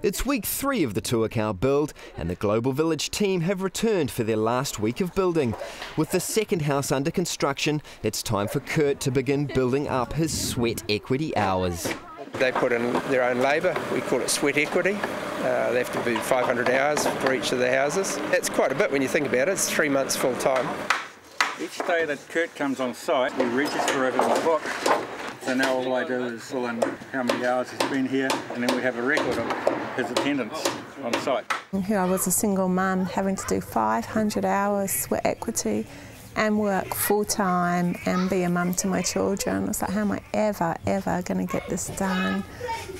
It's week 3 of the Tuakau build, and the Global Village team have returned for their last week of building. With the second house under construction, it's time for Kurt to begin building up his sweat equity hours. They put in their own labour, we call it sweat equity. They have to be 500 hours for each of the houses. That's quite a bit when you think about it, it's 3 months full time. Each day that Kurt comes on site, we register it in the book. So now all I do is fill in how many hours he's been here, and then we have a record of his attendance on site. Here I was a single mum having to do 500 hours sweat equity and work full-time and be a mum to my children. I was like, how am I ever going to get this done?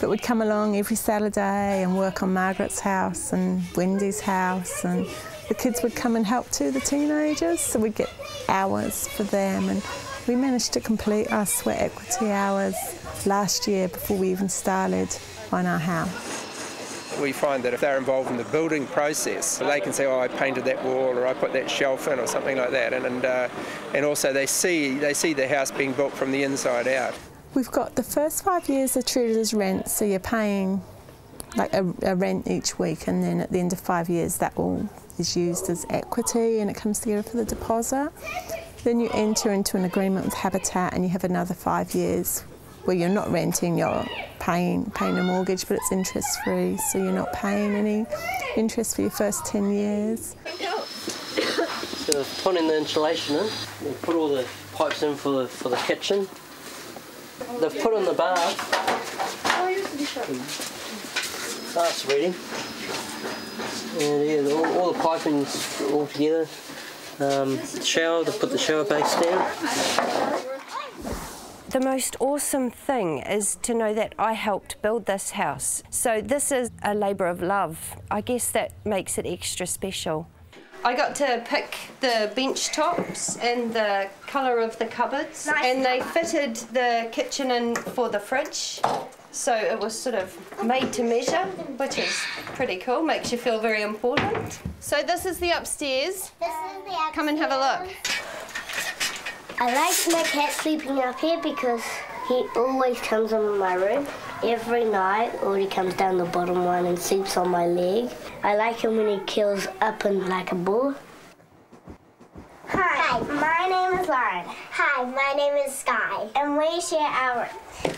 But we'd come along every Saturday and work on Margaret's house and Wendy's house, and the kids would come and help too, the teenagers, so we'd get hours for them. And we managed to complete our sweat equity hours last year before we even started on our house. We find that if they're involved in the building process, they can say, oh, I painted that wall or I put that shelf in or something like that. And also they see the house being built from the inside out. We've got the first 5 years are treated as rent, so you're paying like a rent each week, and then at the end of 5 years that all is used as equity and it comes together for the deposit. Then you enter into an agreement with Habitat and you have another 5 years where you're not renting, you're paying a mortgage, but it's interest free, so you're not paying any interest for your first 10 years. So putting the insulation in, we put all the pipes in for the kitchen. They've put in the bath. Bath's ready. And yeah, all the piping's all together. Shower, they've put the shower base down. The most awesome thing is to know that I helped build this house. So this is a labour of love. I guess that makes it extra special. I got to pick the bench tops and the colour of the cupboards, and they fitted the kitchen in for the fridge. So it was sort of made to measure, which is pretty cool, makes you feel very important. So this is the upstairs. Come and have a look. I like my cat sleeping up here because he always comes in my room. Every night, or he comes down the bottom one and sleeps on my leg. I like him when he curls up and like a ball. Hi, my name is Lauren. Hi, my name is Sky. And we share our room.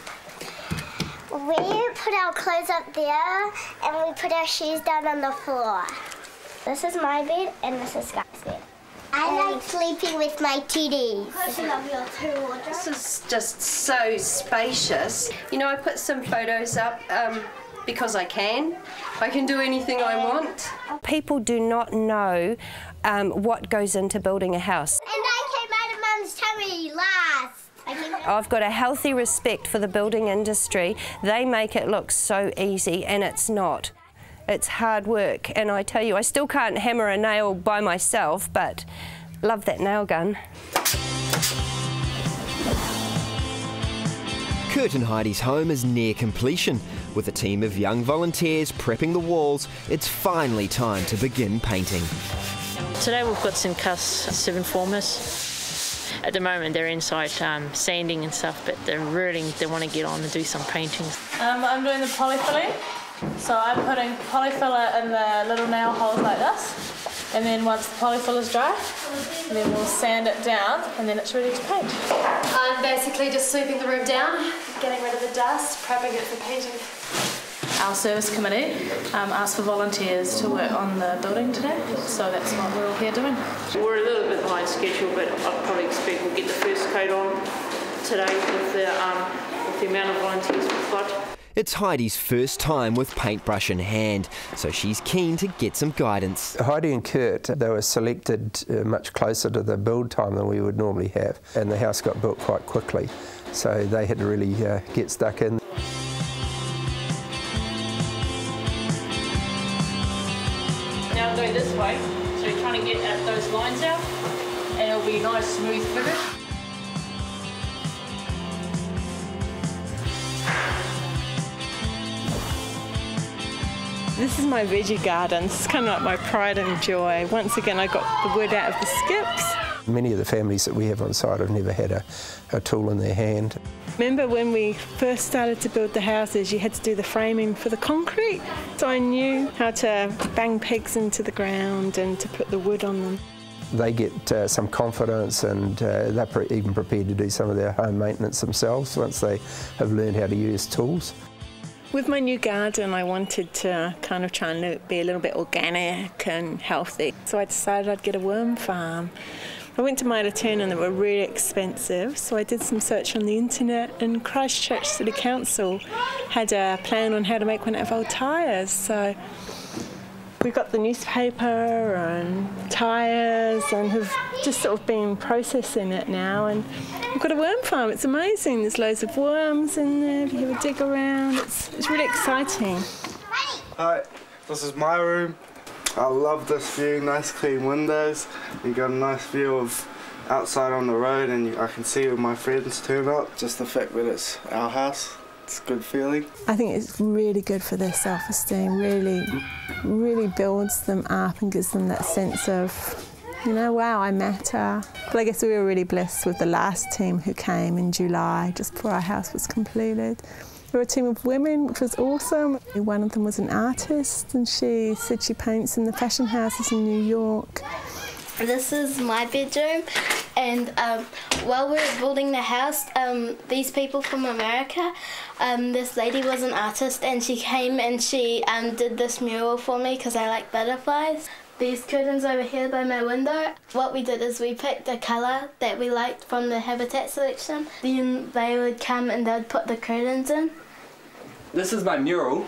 We put our clothes up there and we put our shoes down on the floor. This is my bed and this is Sky's bed. I like sleeping with my titties. This is just so spacious. You know, I put some photos up because I can. I can do anything I want. People do not know what goes into building a house. And I came out of Mum's tummy last. I've got a healthy respect for the building industry. They make it look so easy, and it's not. It's hard work, and I tell you, I still can't hammer a nail by myself, but love that nail gun. Kurt and Heidi's home is near completion. With a team of young volunteers prepping the walls, it's finally time to begin painting. Today we've got some CUS 7 formers. At the moment they're inside sanding and stuff, but they want to get on and do some painting. I'm doing the polyfilling. So I'm putting polyfiller in the little nail holes like this, and then once the polyfiller is dry, then we'll sand it down, and then it's ready to paint. I'm basically just sweeping the room down, getting rid of the dust, prepping it for painting. Our service committee asked for volunteers to work on the building today, so that's what we're all here doing. We're a little bit behind schedule, but I probably expect we'll get the first coat on today with the amount of volunteers we've got. It's Heidi's first time with paintbrush in hand, so she's keen to get some guidance. Heidi and Kurt, they were selected much closer to the build time than we would normally have, and the house got built quite quickly, so they had to really get stuck in. Now I'm going this way, so you're trying to get those lines out, and it'll be a nice smooth finish. This is my veggie garden. It's kind of like my pride and joy. Once again, I got the word out of the skips. Many of the families that we have on site have never had a tool in their hand. Remember when we first started to build the houses, you had to do the framing for the concrete, so I knew how to bang pegs into the ground and to put the wood on them. They get some confidence, and they're even prepared to do some of their home maintenance themselves once they have learned how to use tools. With my new garden, I wanted to kind of try and be a little bit organic and healthy, so I decided I'd get a worm farm. I went to Maira Turn and they were really expensive, so I did some search on the internet, and Christchurch City Council had a plan on how to make one out of old tyres. So we got the newspaper and tyres and have just sort of been processing it now, and we've got a worm farm. It's amazing. There's loads of worms in there if you have a dig around. It's really exciting. Hi, this is my room. I love this view, nice clean windows. You got a nice view of outside on the road, and I can see where my friends turn up. Just the fact that it's our house, it's a good feeling. I think it's really good for their self-esteem, really builds them up and gives them that sense of, you know, wow, I matter. But I guess we were really blessed with the last team who came in July, just before our house was completed. We were a team of women, which was awesome. One of them was an artist, and she said she paints in the fashion houses in New York. This is my bedroom, and while we were building the house, these people from America, this lady was an artist, and she came and she did this mural for me because I like butterflies. These curtains over here by my window, what we did is we picked a colour that we liked from the habitat selection. Then they would come and they'd put the curtains in. This is my mural.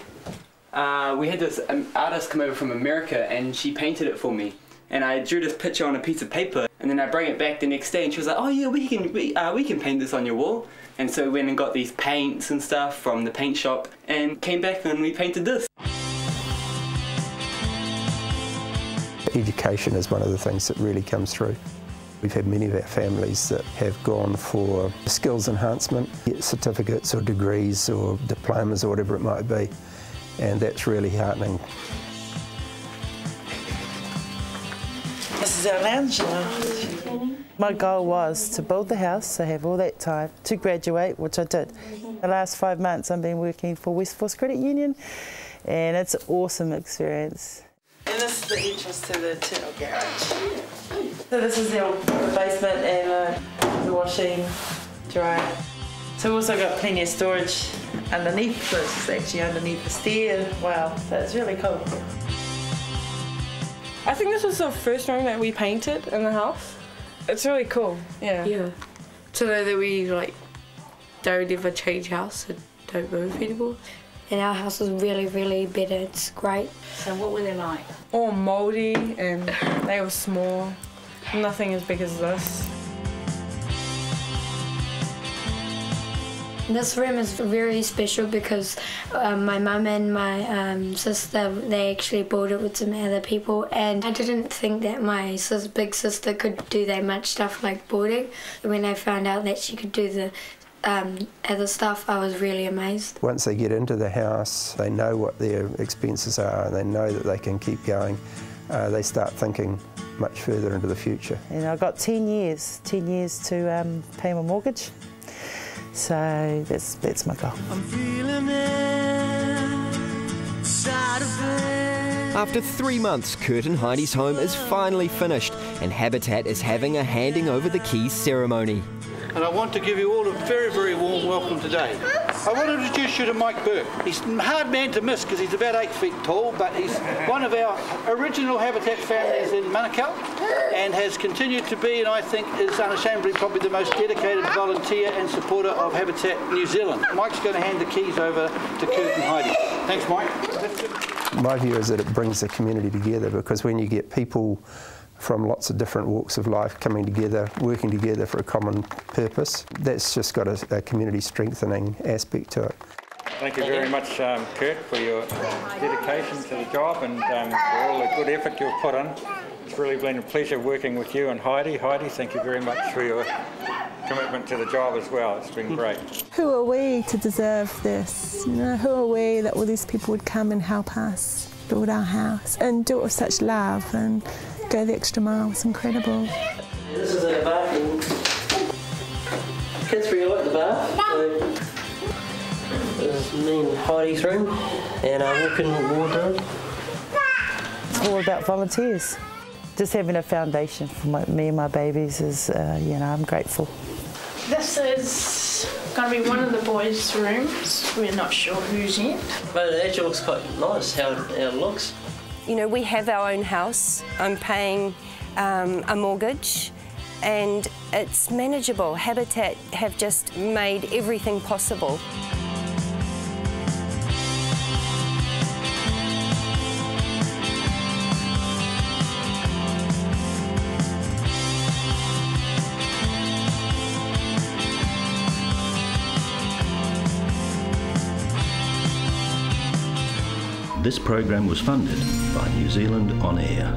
We had this artist come over from America and she painted it for me. And I drew this picture on a piece of paper, and then I bring it back the next day and she was like, oh yeah, we can paint this on your wall. And so we went and got these paints and stuff from the paint shop and came back and we painted this. Education is one of the things that really comes through. We've had many of our families that have gone for skills enhancement, get certificates or degrees or diplomas or whatever it might be, and that's really heartening. This is our lounge now. My goal was to build the house, to have all that time, to graduate, which I did. The last 5 months I've been working for West Force Credit Union, and it's an awesome experience. And this is the entrance to the internal garage. So this is the basement and the washing, dryer. So we've also got plenty of storage underneath, so it's actually underneath the stair. Wow, so it's really cool. I think this was the first room that we painted in the house. It's really cool, yeah. Yeah, to know that we don't ever change house and don't move anymore. And our house is really better. It's great. So what were they like? All mouldy and they were small. Nothing as big as this. This room is very special because my mum and my sister, they actually bought it with some other people, and I didn't think that my big sister could do that much stuff like boarding. When I found out that she could do the other stuff, I was really amazed. Once they get into the house, they know what their expenses are and they know that they can keep going. They start thinking much further into the future. And I've got 10 years to pay my mortgage, so that's my goal. I'm feeling After 3 months, Kurt and Heidi's home is finally finished and Habitat is having a handing over the keys ceremony. And I want to give you all a very warm welcome today. I want to introduce you to Mike Burke. He's a hard man to miss because he's about 8 feet tall, but he's one of our original Habitat families in Manukau and has continued to be, and I think is unashamedly probably the most dedicated volunteer and supporter of Habitat New Zealand. Mike's going to hand the keys over to Kurt and Heidi. Thanks, Mike. My view is that it brings the community together, because when you get people from lots of different walks of life coming together, working together for a common purpose, that's just got a community strengthening aspect to it. Thank you very much, Kurt, for your dedication to the job and for all the good effort you've put in. It's really been a pleasure working with you and Heidi. Heidi, thank you very much for your commitment to the job as well. It's been great. Who are we to deserve this? You know, who are we that all these people would come and help us build our house and do it with such love and go the extra mile? It's incredible. This is our bathroom. Kids really like the bath. So this is me and Heidi's room and our walk-in wardrobe. It's all about volunteers. Just having a foundation for me and my babies is, you know, I'm grateful. This is going to be one of the boys' rooms. We're not sure who's in. But it actually looks quite nice how it looks. You know, we have our own house. I'm paying a mortgage and it's manageable. Habitat have just made everything possible. This program was funded by New Zealand On Air.